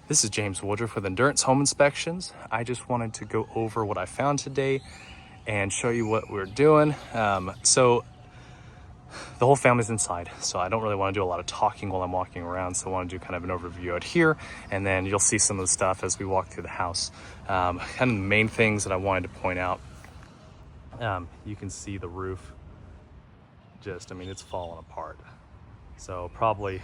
This is James Woodruff with Endurance Home Inspections. I just wanted to go over what I found today and show you what we're doing. So the whole family's inside, so I don't really want to do a lot of talking while I'm walking around, so I want to do kind of an overview out here, and then you'll see some of the stuff as we walk through the house. Kind of the main things that I wanted to point out. You can see the roof just, I mean, it's falling apart. So probably,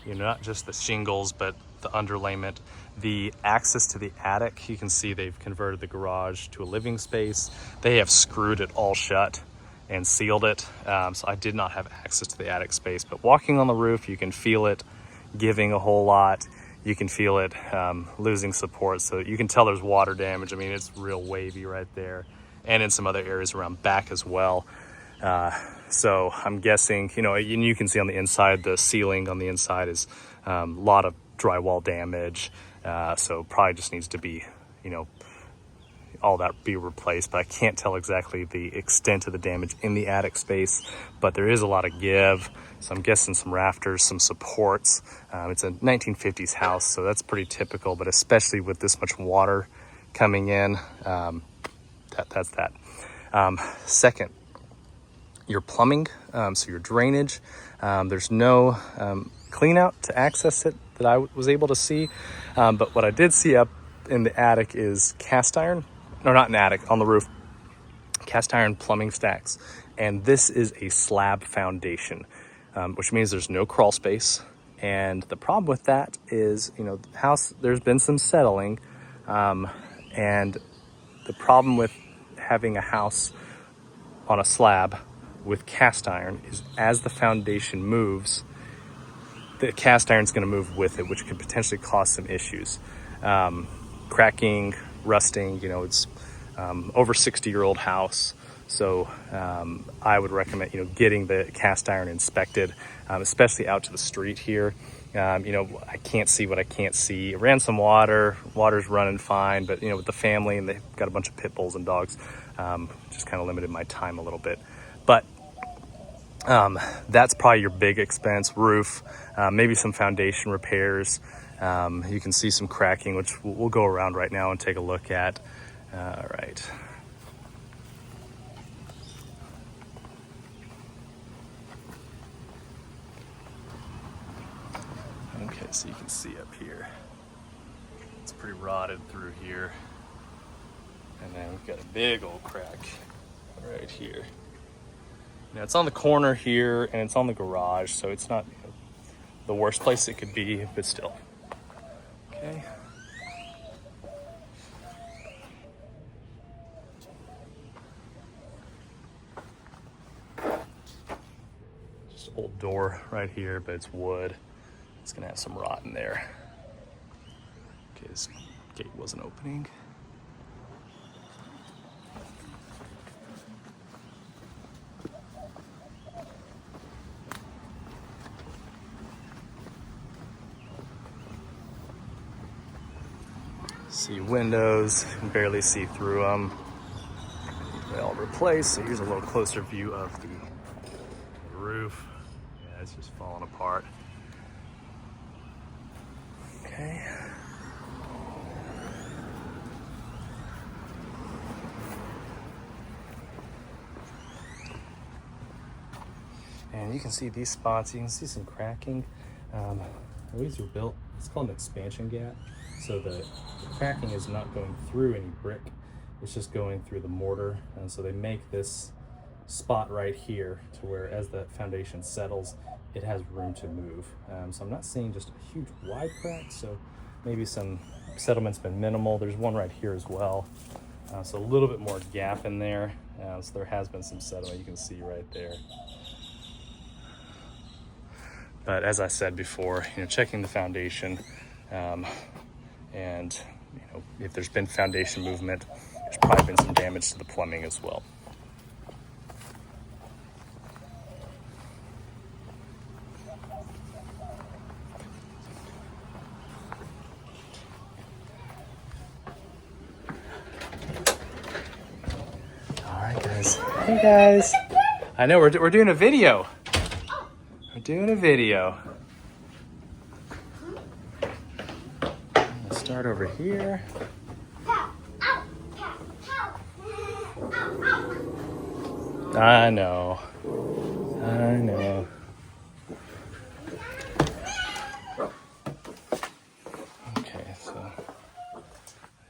you know, not just the shingles, but the underlayment, the access to the attic. You can see they've converted the garage to a living space. They have screwed it all shut and sealed it. So I did not have access to the attic space, but walking on the roof, you can feel it giving a whole lot. You can feel it losing support. So you can tell there's water damage. I mean, it's real wavy right there, and in some other areas around back as well. So I'm guessing, you know, and you can see on the inside, the ceiling on the inside is a lot of drywall damage. So probably just needs to be, you know, all that be replaced, but I can't tell exactly the extent of the damage in the attic space, but there is a lot of give. So I'm guessing some rafters, some supports. It's a 1950s house, so that's pretty typical, but especially with this much water coming in, that's that. Second, your plumbing, so your drainage, there's no clean out to access it that I was able to see, but what I did see up in the attic is cast iron, or not an attic, on the roof, cast iron plumbing stacks, and this is a slab foundation, which means there's no crawl space. And the problem with that is, you know, the house, there's been some settling, and the problem with having a house on a slab with cast iron is as the foundation moves, the cast iron is going to move with it, which could potentially cause some issues. Cracking, rusting, you know, it's over 60-year-old house. So I would recommend, you know, getting the cast iron inspected, especially out to the street here. You know, I can't see what I can't see. It ran some water, water's running fine, but, you know, with the family, and they've got a bunch of pit bulls and dogs, just kind of limited my time a little bit. But that's probably your big expense. Roof, maybe some foundation repairs. You can see some cracking, which we'll go around right now and take a look at. All right. Okay, so you can see up here, it's pretty rotted through here. And then we've got a big old crack right here. Now it's on the corner here, and it's on the garage, so it's not, you know, the worst place it could be, but still. Okay. Just an old door right here, but it's wood. It's gonna have some rot in there. Okay, this gate wasn't opening. See windows, you can barely see through them. They all replaced. So here's a little closer view of the roof. Yeah, it's just falling apart. Okay. And you can see these spots, you can see some cracking. These were built, it's called an expansion gap. So the cracking is not going through any brick, it's just going through the mortar. And so they make this spot right here to where as the foundation settles, it has room to move. So I'm not seeing just a huge wide crack, so maybe some settlement's been minimal. There's one right here as well. So a little bit more gap in there. So there has been some settlement, you can see right there. But as I said before, you know, checking the foundation, and you know, if there's been foundation movement, there's probably been some damage to the plumbing as well. All right, guys. Hey, guys. I know we're doing a video. We're doing a video. start over here. I know. I know. Okay, so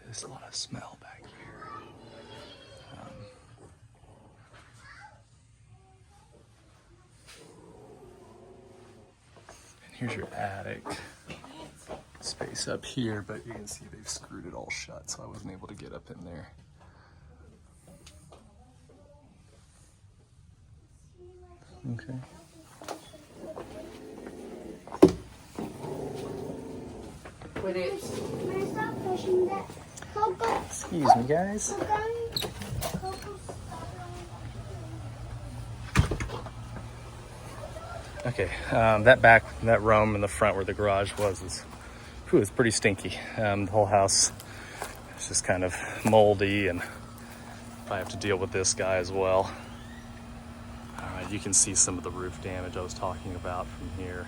there's a lot of smell back here. And here's your attic space up here, but you can see they've screwed it all shut, so I wasn't able to get up in there. Okay. Excuse me, guys. Okay, that room in the front where the garage was it's pretty stinky. The whole house is just kind of moldy, and I have to deal with this guy as well. You can see some of the roof damage I was talking about from here.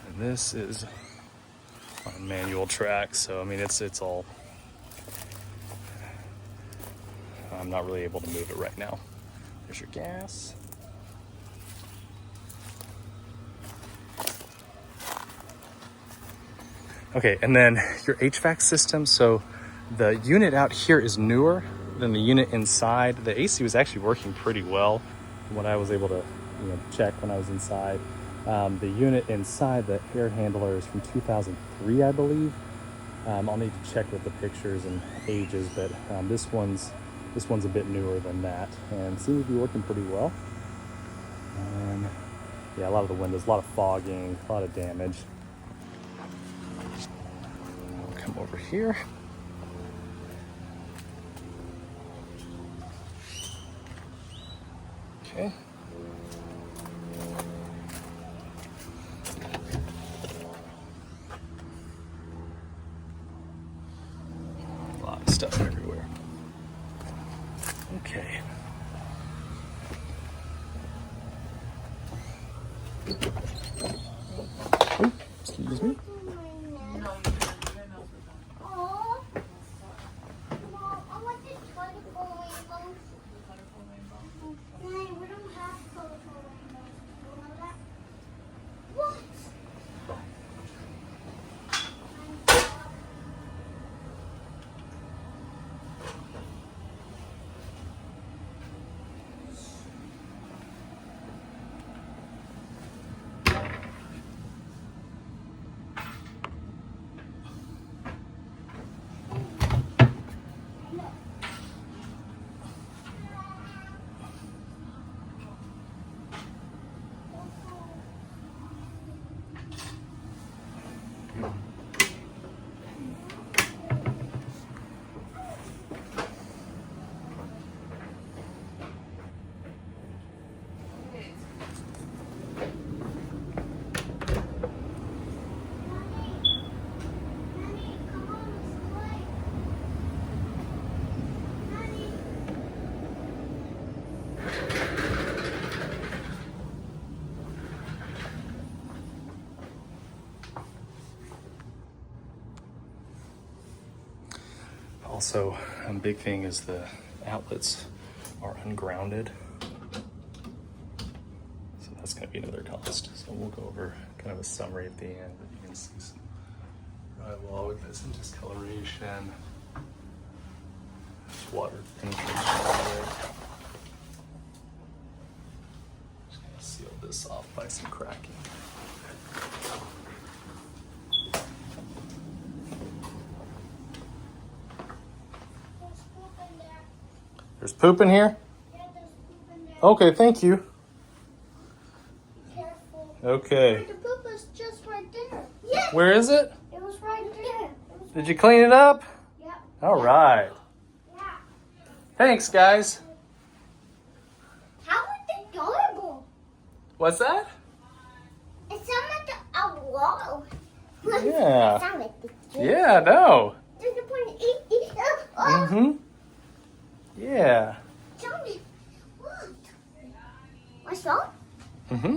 And this is on a manual track, so I mean it's all. I'm not really able to move it right now. There's your gas. Okay, and then your HVAC system. So the unit out here is newer than the unit inside. The AC was actually working pretty well from what I was able to check when I was inside. The unit inside, the air handler, is from 2003, I believe. I'll need to check with the pictures and ages, but this one's a bit newer than that, and seems to be working pretty well. And yeah, a lot of the windows, a lot of fogging, a lot of damage. I'll come over here. Okay. A lot of stuff everywhere. Okay. Oh, excuse me. Also, a big thing is the outlets are ungrounded. So that's going to be another cost. So we'll go over kind of a summary at the end, but you can see some drywall with this discoloration, water penetration. Just going to seal this off by some cracking. There's poop in here? Yeah, there's poop in there. Okay, thank you. Careful. Okay. The poop was just right there. Yeah. Where is it? It was right there. Did you clean it up? Yeah. All right. Yeah. Thanks, guys. How is it adorable? What's that? It sounds like a wall. Yeah. It sounds like the Yeah, no. There's a point. Oh. Mm-hmm. Yeah. What's wrong? Mm-hmm.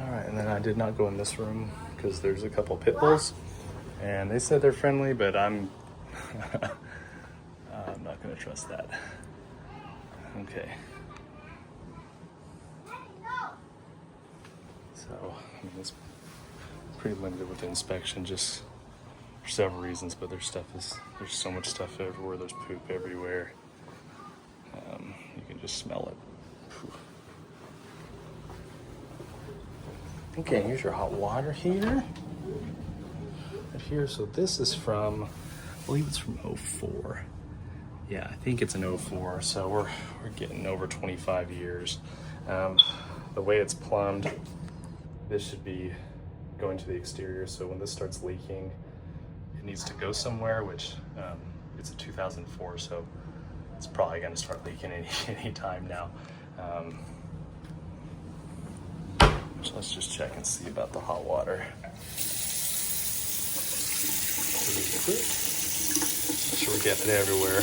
All right, and then I did not go in this room because there's a couple pit bulls, and they said they're friendly, but I'm I'm not gonna trust that. Okay. So, I mean, it's pretty limited with the inspection, just for several reasons, but there's so much stuff everywhere, there's poop everywhere. You can just smell it. Phew. Okay, here's your hot water heater. Right here, so this is from, I believe it's from 04. Yeah, I think it's an 04, so we're getting over 25 years. The way it's plumbed, this should be going to the exterior, so when this starts leaking, it needs to go somewhere, which it's a 2004, so it's probably going to start leaking any time now. So let's just check and see about the hot water. Pretty quick. Make sure we're getting it everywhere.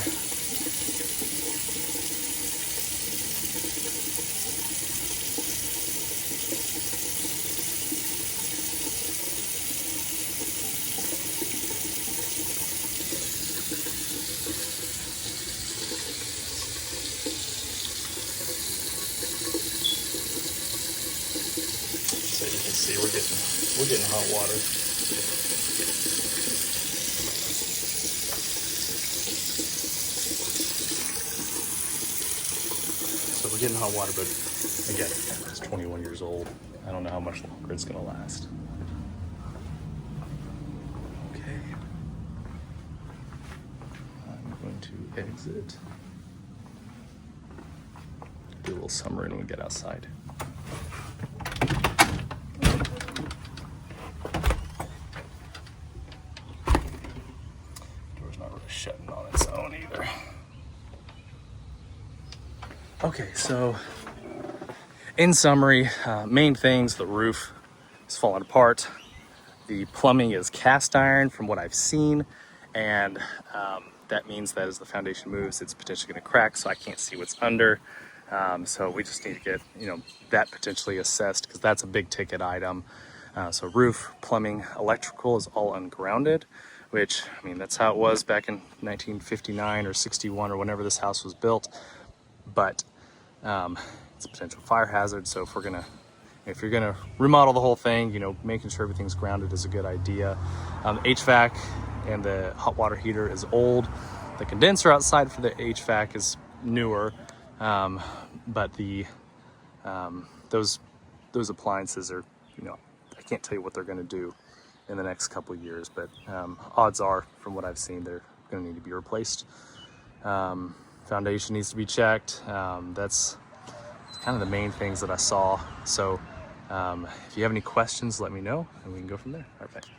So you can see we're getting hot water. So we're getting hot water, but again, it's 21 years old. I don't know how much longer it's gonna last. Okay. I'm going to exit. Do a little summary when we get outside. Door's not really shutting on its own either. Okay, so in summary, main things, the roof is falling apart. The plumbing is cast iron from what I've seen, and that means that as the foundation moves, it's potentially going to crack, so I can't see what's under. So we just need to get, that potentially assessed, because that's a big ticket item. So roof, plumbing, electrical is all ungrounded, which, I mean, that's how it was back in 1959 or 61 or whenever this house was built. But it's a potential fire hazard. So if you're gonna remodel the whole thing, making sure everything's grounded is a good idea. HVAC and the hot water heater is old. The condenser outside for the HVAC is newer, but those appliances are, I can't tell you what they're going to do in the next couple of years, but odds are, from what I've seen, they're going to need to be replaced. Foundation needs to be checked. That's kind of the main things that I saw. So if you have any questions, let me know, and we can go from there. All right, bye.